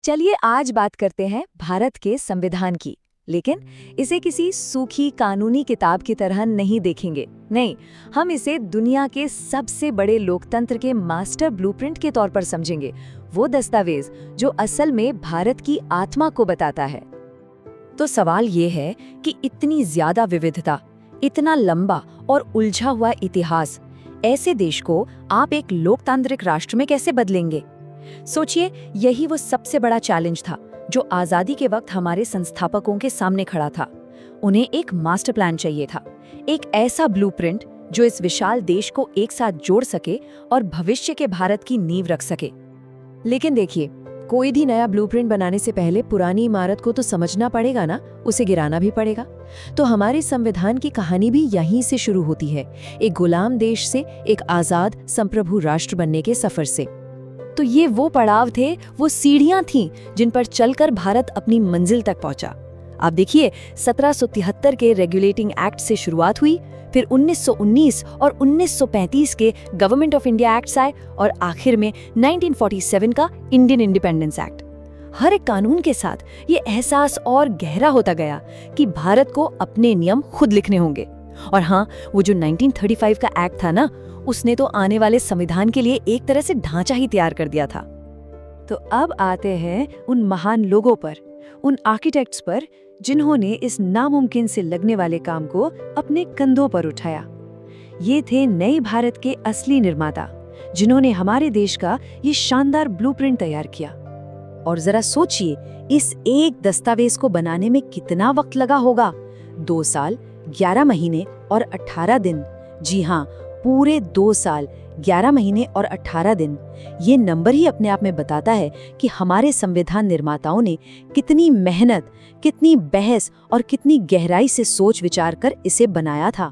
चलिए आज बात करते हैं भारत के संविधान की, लेकिन इसे किसी सूखी कानूनी किताब की तरह नहीं देखेंगे। नहीं, हम इसे दुनिया के सबसे बड़े लोकतंत्र के मास्टर ब्लूप्रिंट के तौर पर समझेंगे, वो दस्तावेज जो असल में भारत की आत्मा को बताता है। तो सवाल ये है कि इतनी ज्यादा विविधता, इतना लंबा और उलझा हुआ इतिहास, ऐसे देश को आप एक लोकतांत्रिक राष्ट्र में कैसे बदलेंगे? सोचिए, यही वो सबसे बड़ा चैलेंज था जो आजादी के वक्त हमारे संस्थापकों के सामने खड़ा था। उन्हें एक मास्टर प्लान चाहिए था, एक ऐसा ब्लूप्रिंट जो इस विशाल देश को एक साथ जोड़ सके और भविष्य के भारत की नींव रख सके। लेकिन देखिए, कोई भी नया ब्लूप्रिंट बनाने से पहले पुरानी इमारत को तो समझना पड़ेगा ना, उसे गिराना भी पड़ेगा। तो हमारे संविधान की कहानी भी यहीं से शुरू होती है, एक गुलाम देश से एक आजाद संप्रभु राष्ट्र बनने के सफर से। तो ये वो पड़ाव थे, वो सीढ़ियां थीं जिन पर चलकर भारत अपनी मंजिल तक पहुंचा। आप देखिए, 1773 के रेगुलेटिंग एक्ट से शुरुआत हुई, फिर 1919 और 1935 के गवर्नमेंट ऑफ इंडिया एक्ट्स आए और आखिर में 1947 का इंडियन इंडिपेंडेंस एक्ट। हर एक कानून के साथ ये एहसास और गहरा होता गया कि भारत को अपने नियम खुद लिखने होंगे। और हाँ, वो जो 1935 का एक्ट था ना, उसने तो आने वाले संविधान के लिए एक तरह से ढांचा ही तैयार कर दिया था। तो अब आते हैं उन महान लोगों पर, उन आर्किटेक्ट्स पर जिन्होंने इस नामुमकिन से लगने वाले काम को अपने कंधों पर उठाया। ये थे नए भारत के असली निर्माता, जिन्होंने हमारे देश का ये शानदार ब्लूप्रिंट तैयार किया। और जरा सोचिए, इस एक दस्तावेज को बनाने में कितना वक्त लगा होगा? 2 साल, 11 महीने और 18 दिन। जी हाँ, पूरे 2 साल, 11 महीने और 18 दिन। ये नंबर ही अपने आप में बताता है कि हमारे संविधान निर्माताओं ने कितनी मेहनत, कितनी बहस और कितनी गहराई से सोच विचार कर इसे बनाया था।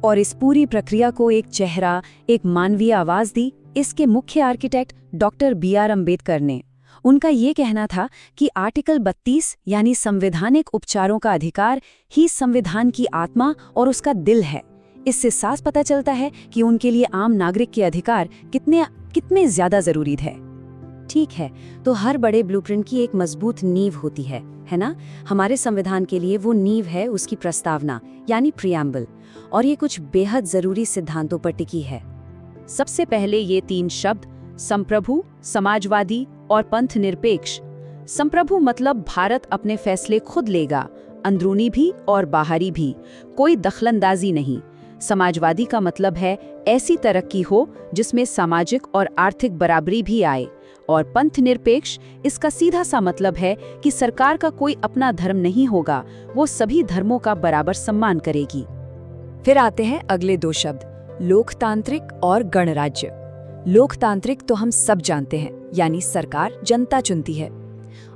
और इस पूरी प्रक्रिया को एक चेहरा, एक मानवीय आवाज दी इसके मुख्य आर्किटेक्ट डॉक्टर B.R. अम्बेडकर ने। उनका ये कहना था कि आर्टिकल 32 यानी संवैधानिक उपचारों का अधिकार ही संविधान की आत्मा और उसका दिल है। इससे साफ पता चलता है कि उनके लिए आम नागरिक के अधिकार कितने ज्यादा जरूरी है। ठीक है, तो हर बड़े ब्लूप्रिंट की एक मजबूत नींव होती है ना? हमारे संविधान के लिए वो नींव है उसकी प्रस्तावना यानी प्रियम्बल, और ये कुछ बेहद जरूरी सिद्धांतों पर टिकी है। सबसे पहले ये 3 शब्द, संप्रभु, समाजवादी और पंथ निरपेक्ष। संप्रभु मतलब भारत अपने फैसले खुद लेगा, अंदरूनी भी और बाहरी भी, कोई दखलंदाजी नहीं। समाजवादी का मतलब है ऐसी तरक्की हो जिसमें सामाजिक और आर्थिक बराबरी भी आए। और पंथ निरपेक्ष, इसका सीधा सा मतलब है कि सरकार का कोई अपना धर्म नहीं होगा, वो सभी धर्मों का बराबर सम्मान करेगी। फिर आते हैं अगले 2 शब्द, लोकतांत्रिक और गणराज्य। लोकतांत्रिक तो हम सब जानते हैं, यानी सरकार जनता चुनती है।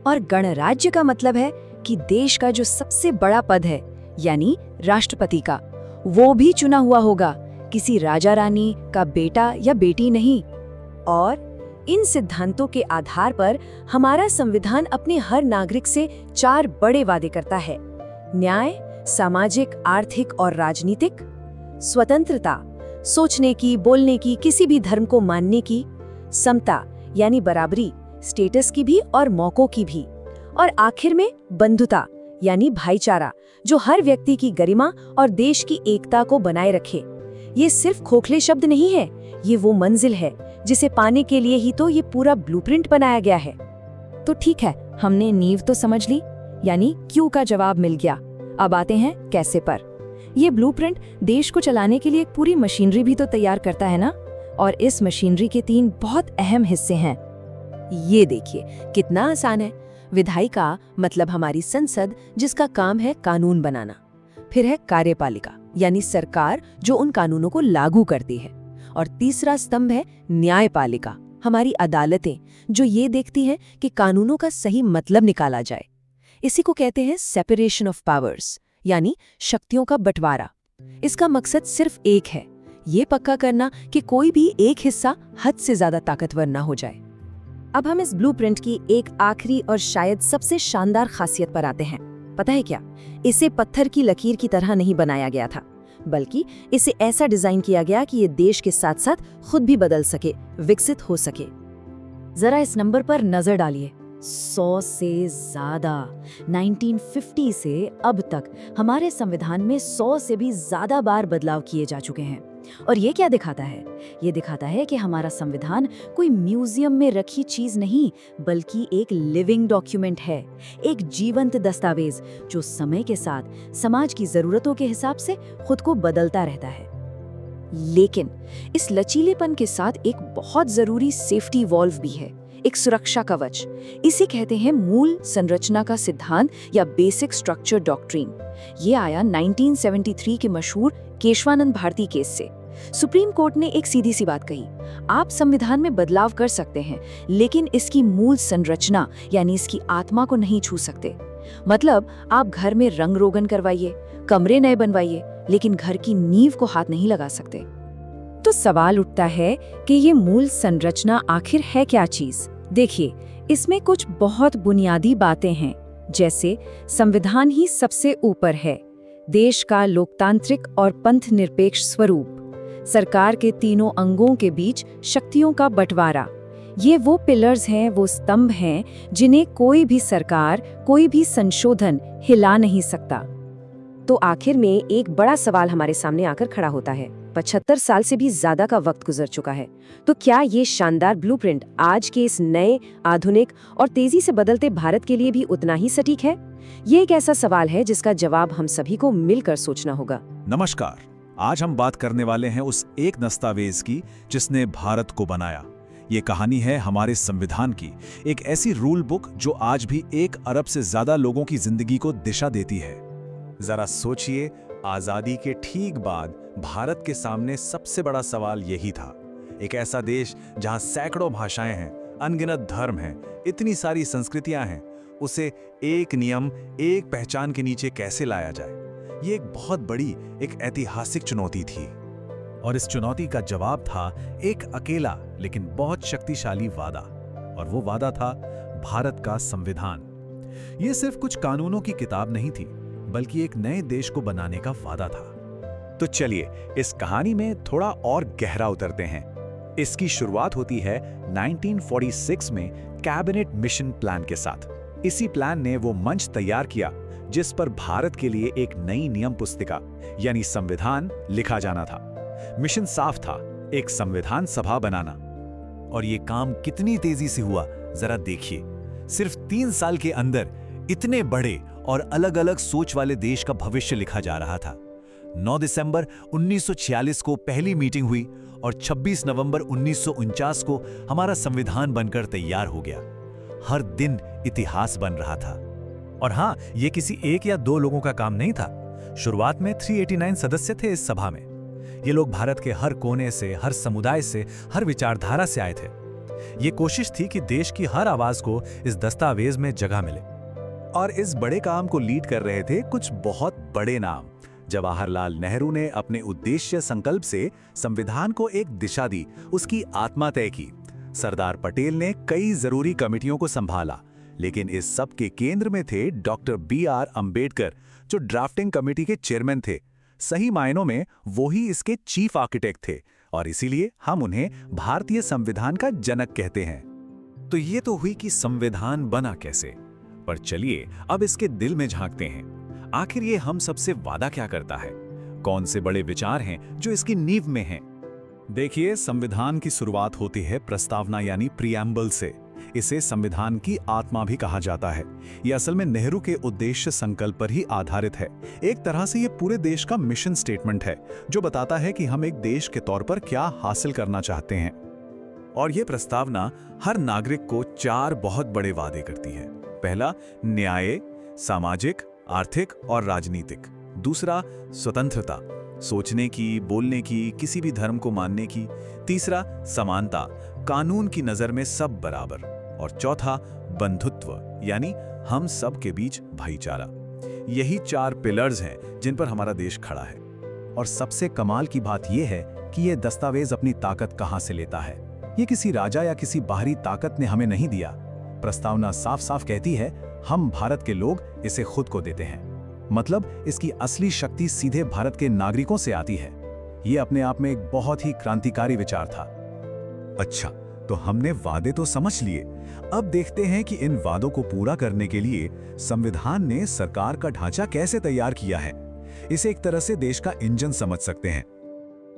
और गणराज्य का मतलब है कि देश का जो सबसे बड़ा पद है, यानी राष्ट्रपति का, वो भी चुना हुआ होगा, किसी राजा रानी का बेटा या बेटी नहीं। और इन सिद्धांतों के आधार पर हमारा संविधान अपने हर नागरिक से 4 बड़े वादे करता है: न्याय, सामाजिक, आर्थिक और राजनीतिक; स्वतंत्रता, सोचने की, बोलने की, किसी भी धर्म को मानने की; समता यानी बराबरी, स्टेटस की भी और मौकों की भी; और आखिर में बंधुता यानी भाईचारा, जो हर व्यक्ति की गरिमा और देश की एकता को बनाए रखे। ये सिर्फ खोखले शब्द नहीं है, ये वो मंजिल है जिसे पाने के लिए ही तो ये पूरा ब्लूप्रिंट बनाया गया है। तो ठीक है, हमने नींव तो समझ ली, यानी क्यों का जवाब मिल गया। अब आते हैं कैसे पर। ये ब्लूप्रिंट देश को चलाने के लिए एक पूरी मशीनरी भी तो तैयार करता है ना? और इस मशीनरी के 3 बहुत अहम हिस्से हैं। ये देखिए, कितना आसान है। विधायिका मतलब हमारी संसद, जिसका काम है कानून बनाना। फिर है कार्यपालिका यानी सरकार, जो उन कानूनों को लागू करती है। और तीसरा स्तंभ है न्यायपालिका, हमारी अदालतें, जो ये देखती हैं कि कानूनों का सही मतलब निकाला जाए। इसी को कहते हैं सेपरेशन ऑफ पावर्स, यानी शक्तियों का बंटवारा। इसका मकसद सिर्फ एक है, ये पक्का करना कि कोई भी एक हिस्सा हद से ज्यादा ताकतवर ना हो जाए। अब हम इस ब्लूप्रिंट की एक आखिरी और शायद सबसे शानदार खासियत पर आते हैं। पता है क्या? इसे पत्थर की लकीर की तरह नहीं बनाया गया था, बल्कि इसे ऐसा डिजाइन किया गया कि ये देश के साथ साथ खुद भी बदल सके, विकसित हो सके। जरा इस नंबर पर नजर डालिए, 100 से ज़्यादा। 1950 से अब तक हमारे संविधान में 100 से भी ज़्यादा बार बदलाव किए जा चुके हैं। और ये क्या दिखाता है? ये दिखाता है कि हमारा संविधान कोई म्यूजियम में रखी चीज़ नहीं, बल्कि एक लिविंग डॉक्यूमेंट है, एक जीवंत दस्तावेज जो समय के साथ समाज की ज़रूरतों के हिसाब से खुद को बदलता रहता है। लेकिन इस लचीलेपन के साथ एक बहुत ज़रूरी सेफ्टी वॉल्व भी है, एक सुरक्षा कवच। इसे कहते हैं मूल संरचना का सिद्धांत या बेसिक स्ट्रक्चर डॉक्ट्रिन। ये आया 1973 के मशहूर केशवानंद भारती केस से। सुप्रीम कोर्ट ने एक सीधी सी बात कही, आप संविधान में बदलाव कर सकते हैं, लेकिन इसकी मूल संरचना यानी इसकी आत्मा को नहीं छू सकते। मतलब आप घर में रंग रोगन करवाइए, कमरे नए बनवाइए, लेकिन घर की नींव को हाथ नहीं लगा सकते। तो सवाल उठता है कि ये मूल संरचना आखिर है क्या चीज? देखिए, इसमें कुछ बहुत बुनियादी बातें हैं, जैसे संविधान ही सबसे ऊपर है, देश का लोकतांत्रिक और पंथ निरपेक्ष स्वरूप, सरकार के तीनों अंगों के बीच शक्तियों का बंटवारा। ये वो पिलर्स हैं, वो स्तंभ हैं जिन्हें कोई भी सरकार, कोई भी संशोधन हिला नहीं सकता। तो आखिर में एक बड़ा सवाल हमारे सामने आकर खड़ा होता है। 75 साल से भी ज्यादा का वक्त गुजर चुका है, तो क्या ये शानदार ब्लूप्रिंट आज के इस नए, आधुनिक और तेजी से बदलते भारत के लिए भी उतना ही सटीक है? ये एक ऐसा सवाल है जिसका जवाब हम सभी को मिलकर सोचना होगा। नमस्कार, आज हम बात करने वाले हैं उस एक दस्तावेज की जिसने भारत को बनाया। ये कहानी है हमारे संविधान की, एक ऐसी रूल बुक जो आज भी 1 अरब से ज्यादा लोगों की जिंदगी को दिशा देती है। जरा सोचिए, आजादी के ठीक बाद भारत के सामने सबसे बड़ा सवाल यही था। एक ऐसा देश जहां सैकड़ों भाषाएं हैं, अनगिनत धर्म हैं, इतनी सारी संस्कृतियां हैं, उसे एक नियम, एक पहचान के नीचे कैसे लाया जाए? ये एक बहुत बड़ी, एक ऐतिहासिक चुनौती थी। और इस चुनौती का जवाब था एक अकेला लेकिन बहुत शक्तिशाली वादा, और वो वादा था भारत का संविधान। ये सिर्फ कुछ कानूनों की किताब नहीं थी, बल्कि एक नए देश को बनाने का वादा था। तो चलिए इस कहानी में थोड़ा और गहरा उतरते हैं। इसकी शुरुआत होती है 1946 में कैबिनेट मिशन प्लान के साथ। इसी प्लान ने वो मंच तैयार किया जिस पर भारत के लिए एक नई नियम पुस्तिका यानी संविधान लिखा जाना था। मिशन साफ था, एक संविधान सभा बनाना। और ये काम कितनी तेजी से हुआ जरा देखिए। सिर्फ 3 साल के अंदर इतने बड़े और अलग-अलग सोच वाले देश का भविष्य लिखा जा रहा था। 9 दिसंबर 1946 को पहली मीटिंग हुई और 26 नवंबर 1949 को हमारा संविधान बनकर तैयार हो गया। हर दिन इतिहास बन रहा था। और हाँ, ये किसी 1 या 2 लोगों का काम नहीं था। शुरुआत में 389 सदस्य थे इस सभा में। ये लोग भारत के हर कोने से, हर समुदाय से, हर विचारधारा से आए थे। ये कोशिश थी कि देश की हर आवाज को इस दस्तावेज में जगह मिले। और इस बड़े काम को लीड कर रहे थे कुछ बहुत बड़े नाम। जवाहरलाल नेहरू ने अपने उद्देश्य संकल्प से संविधान को एक दिशा दी, उसकी आत्मा तय की। सरदार पटेल ने कई जरूरी कमेटियों को संभाला, लेकिन इस सब के केंद्र में थे डॉक्टर BR अंबेडकर, जो ड्राफ्टिंग कमेटी के चेयरमैन थे। सही मायनों में वो ही इसके चीफ आर्किटेक्ट थे, और इसीलिए हम उन्हें भारतीय संविधान का जनक कहते हैं। तो ये तो हुई कि संविधान बना कैसे, पर चलिए अब इसके दिल में झांकते हैं। आखिर ये हम सबसे वादा क्या करता है? कौन से बड़े विचार हैं जो इसकी नींव में हैं? देखिए, संविधान की शुरुआत होती है प्रस्तावना यानी प्रीएम्बल से। इसे संविधान की आत्मा भी कहा जाता है। यह असल में नेहरू के उद्देश्य संकल्प पर ही आधारित है। एक तरह से ये पूरे देश का मिशन स्टेटमेंट है, जो बताता है कि हम एक देश के तौर पर क्या हासिल करना चाहते हैं। और यह प्रस्तावना हर नागरिक को 4 बहुत बड़े वादे करती है। पहला, न्याय, सामाजिक, आर्थिक और राजनीतिक। दूसरा, स्वतंत्रता, सोचने की, बोलने की, किसी भी धर्म को मानने की। तीसरा, समानता, कानून की नजर में सब बराबर। और चौथा, बंधुत्व, यानी हम सब के बीच भाईचारा। यही 4 पिलर्स हैं जिन पर हमारा देश खड़ा है। और सबसे कमाल की बात यह है कि यह दस्तावेज अपनी ताकत कहां से लेता है। ये किसी राजा या किसी बाहरी ताकत ने हमें नहीं दिया। प्रस्तावना साफ साफ कहती है, हम भारत के लोग इसे खुद को देते हैं। मतलब इसकी असली शक्ति सीधे भारत के नागरिकों से आती है। ये अपने आप में एक बहुत ही क्रांतिकारी विचार था। अच्छा, तो हमने वादे तो समझ लिए, अब देखते हैं कि इन वादों को पूरा करने के लिए संविधान ने सरकार का ढांचा कैसे तैयार किया है। इसे एक तरह से देश का इंजन समझ सकते हैं।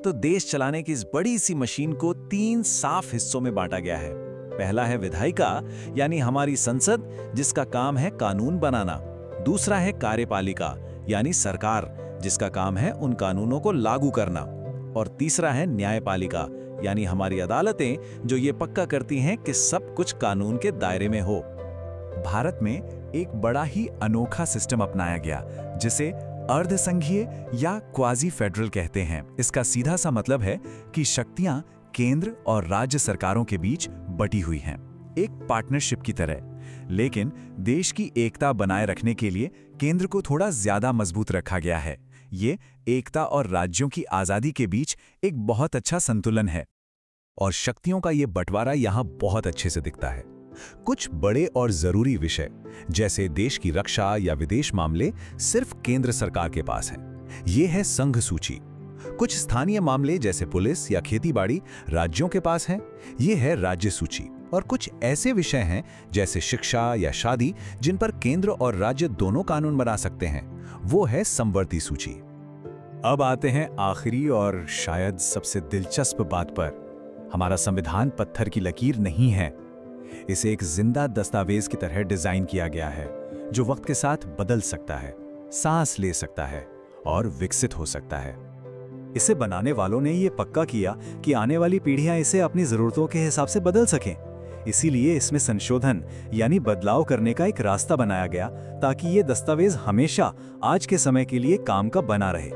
तो देश चलाने की इस बड़ी सी मशीन को 3 साफ हिस्सों में बांटा गया है। पहला है विधायिका, यानी हमारी संसद, जिसका काम है कानून बनाना। दूसरा है कार्यपालिका, यानी सरकार, जिसका काम है उन कानूनों को लागू करना। और तीसरा है न्यायपालिका, यानी हमारी अदालतें, जो ये पक्का करती हैं कि सब कुछ कानून के दायरे में हो। भारत में एक बड़ा ही अनोखा सिस्टम अपनाया गया, जिसे अर्धसंघीय या क्वाजी फेडरल कहते हैं। इसका सीधा सा मतलब है कि शक्तियां केंद्र और राज्य सरकारों के बीच बटी हुई हैं, एक पार्टनरशिप की तरह। लेकिन देश की एकता बनाए रखने के लिए केंद्र को थोड़ा ज्यादा मजबूत रखा गया है। ये एकता और राज्यों की आजादी के बीच एक बहुत अच्छा संतुलन है। और शक्तियों का ये बंटवारा यहाँ बहुत अच्छे से दिखता है। कुछ बड़े और जरूरी विषय, जैसे देश की रक्षा या विदेश मामले, सिर्फ केंद्र सरकार के पास हैं। ये है संघ सूची। कुछ स्थानीय मामले जैसे पुलिस या खेतीबाड़ी राज्यों के पास हैं। ये है राज्य सूची। और कुछ ऐसे विषय हैं जैसे शिक्षा या शादी, जिन पर केंद्र और राज्य दोनों कानून बना सकते हैं। वो है समवर्ती सूची। अब आते हैं आखिरी और शायद सबसे दिलचस्प बात पर। हमारा संविधान पत्थर की लकीर नहीं है। इसे एक जिंदा दस्तावेज की तरह डिजाइन किया गया है, जो वक्त के साथ बदल सकता है, सांस ले सकता है और विकसित हो सकता है। इसे बनाने वालों ने ये पक्का किया कि आने वाली पीढ़ियां इसे अपनी जरूरतों के हिसाब से बदल सकें। इसीलिए इसमें संशोधन यानी बदलाव करने का एक रास्ता बनाया गया, ताकि ये दस्तावेज हमेशा आज के समय के लिए काम का बना रहे।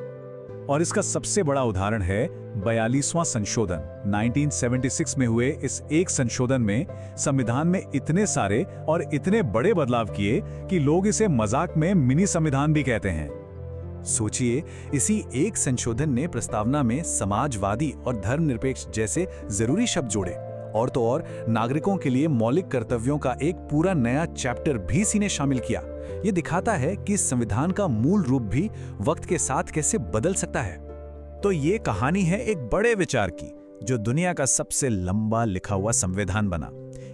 और इसका सबसे बड़ा उदाहरण है 42वां संशोधन। 1976 में हुए इस एक संशोधन में संविधान में इतने सारे और इतने बड़े बदलाव किए कि लोग इसे मजाक में मिनी संविधान भी कहते हैं। सोचिए, इसी एक संशोधन ने प्रस्तावना में समाजवादी और धर्मनिरपेक्ष जैसे जरूरी शब्द जोड़े, और तो और नागरिकों के लिए मौलिक कर्तव्यों का एक पूरा नया चैप्टर भी इसी ने शामिल किया। ये दिखाता है कि संविधान का मूल रूप भी वक्त के साथ कैसे बदल सकता है। तो ये कहानी है एक बड़े विचार की, जो दुनिया का सबसे लंबा लिखा हुआ संविधान बना।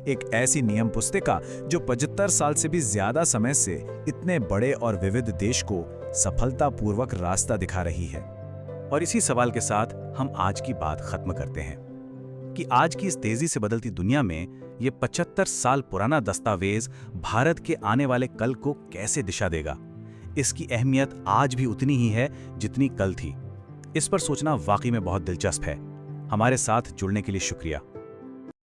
एक ऐसी नियम पुस्तिका जो 75 साल से भी ज्यादा समय से इतने बड़े और विविध देश को सफलतापूर्वक रास्ता दिखा रही है। और इसी सवाल के साथ हम आज की बात खत्म करते हैं कि आज की इस तेजी से बदलती दुनिया में ये 75 साल पुराना दस्तावेज भारत के आने वाले कल को कैसे दिशा देगा। इसकी अहमियत आज भी उतनी ही है जितनी कल थी। इस पर सोचना वाकई में बहुत दिलचस्प है। हमारे साथ जुड़ने के लिए शुक्रिया।